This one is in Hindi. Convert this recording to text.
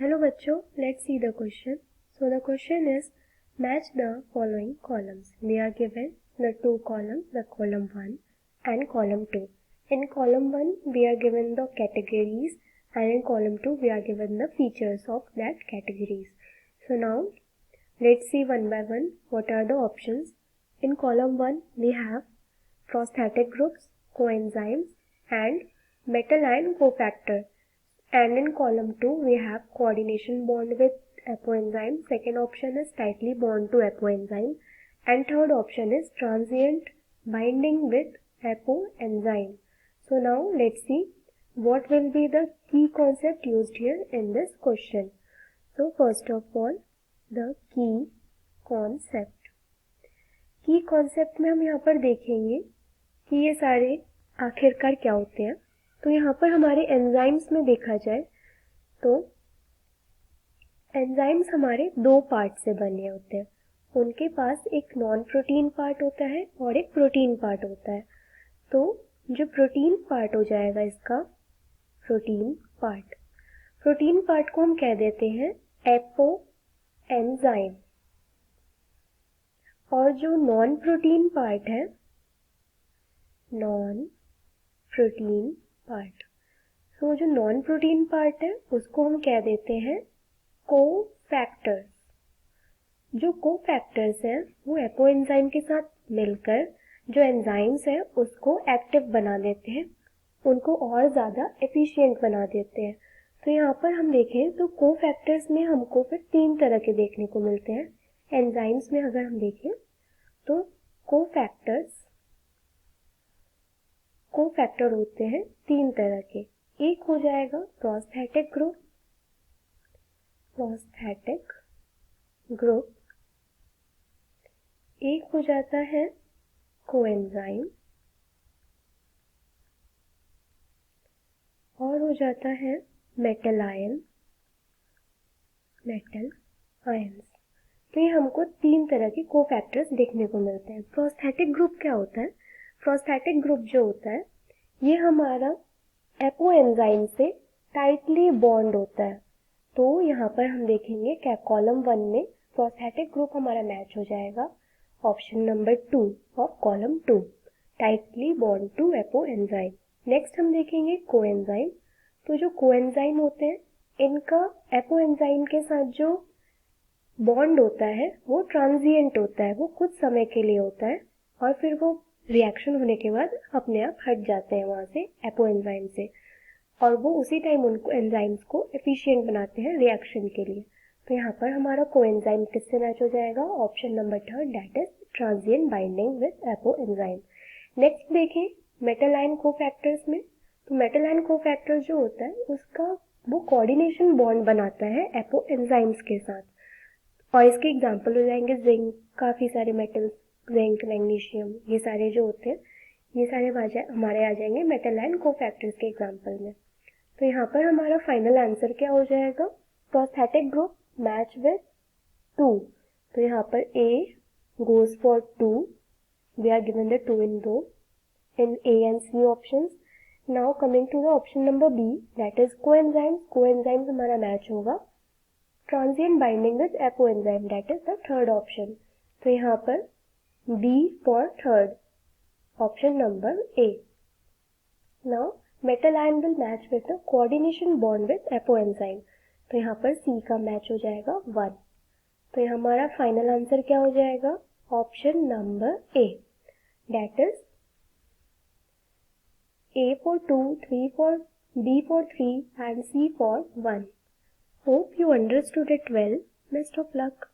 Hello बच्चों, let's see the question. So the question is, match the following columns. We are given the two columns, the column 1 and column 2. In column 1 we are given the categories and in column 2 we are given the features of that categories. So now let's see one by one what are the options. In column 1 we have prosthetic groups, coenzymes and metal ion cofactor. And in column 2 we have coordination bond with apoenzyme. Second option is tightly bond to apoenzyme and third option is transient binding with apoenzyme. So now let's see what will be the key concept used here in this question. So first of all, the key concept में हम यहाँ पर देखेंगे कि ये सारे आखिरकार क्या होते हैं. तो यहाँ पर हमारे एंजाइम्स में देखा जाए तो एंजाइम्स हमारे दो पार्ट से बने होते हैं. उनके पास एक नॉन प्रोटीन पार्ट होता है और एक प्रोटीन पार्ट होता है. तो जो प्रोटीन पार्ट हो जाएगा इसका प्रोटीन पार्ट को हम कह देते हैं एपोएंजाइम. और जो नॉन प्रोटीन पार्ट है तो जो नॉन प्रोटीन पार्ट है उसको हम कह देते हैं कोफैक्टर्स. जो कोफैक्टर्स हैं वो एपोएंजाइम के साथ मिलकर जो एंजाइम्स हैं उसको एक्टिव बना देते हैं, उनको और ज़्यादा एफिशिएंट बना देते हैं. तो यहाँ पर हम देखें तो कोफैक्टर्स में हमको फिर तीन तरह के देखने को मिलते हैं. एंजाइम्स में अगर हम देखें तो कोफैक्टर होते हैं तीन तरह के. एक हो जाएगा प्रोस्थेटिक ग्रुप, एक हो जाता है कोएंजाइम और हो जाता है मेटल आयंस. तो ये हमको तीन तरह के कोफैक्टर्स देखने को मिलते हैं. प्रोस्थेटिक ग्रुप क्या होता है? प्रोस्थेटिक ग्रुप जो होता है ये हमारा एपोएंजाइम से टाइटली बॉन्ड होता है. तो यहाँ पर हम देखेंगे क्या कॉलम 1 में प्रोस्थेटिक ग्रुप हमारा मैच हो जाएगा option number 2 of column 2, tightly bound to apoenzyme. Next हम देखेंगे कोएंजाइम. तो जो कोएंजाइम होते हैं इनका एपोएंजाइम के साथ जो बॉन्ड होता है वो ट्रांजिएंट होता है, वो कुछ समय के लिए होता है और फिर वो रिएक्शन होने के बाद अपने आप हट जाते हैं वहाँ से एपोएंजाइम से और वो उसी टाइम उनको एंजाइम्स को एफिशिएंट बनाते हैं रिएक्शन के लिए. तो यहाँ पर हमारा कोएंजाइम किससे मैच हो जाएगा option number 3, that is transient binding with apoenzyme. Next देखें मेटल आयन कोफैक्टर्स में. तो मेटल आयन कोफैक्टर जो होता है उसका वो कोऑर्डिनेशन बॉन्ड बनाता है एपोएंजाइम्स के साथ और इसके एग्जाम्पल हो जाएंगे जिंक, काफ़ी सारे मेटल्स, जिंक, मैग्नीशियम, ये सारे जो होते हैं ये सारे हमारे आ जाएंगे मेटल आयन कोफैक्टर्स के एग्जाम्पल में. तो यहाँ पर हमारा फाइनल आंसर क्या हो जाएगा? Prosthetic group match with 2. तो यहाँ पर A goes for 2. We are given the 2 in A and C options. Now coming to the option number B, that is coenzymes. Coenzymes हमारा मैच होगा transient binding with apoenzyme, that is the third option. तो यहाँ पर B for third, option number A. Now metal ion will match with the coordination bond with apoenzyme. तो यहाँ पर C का मैच हो जाएगा 1. तो यहाँ हमारा फाइनल आंसर क्या हो जाएगा option number A, that is A for 2, 3 for B for 3 and C for 1. Hope you understood it well. Best of luck.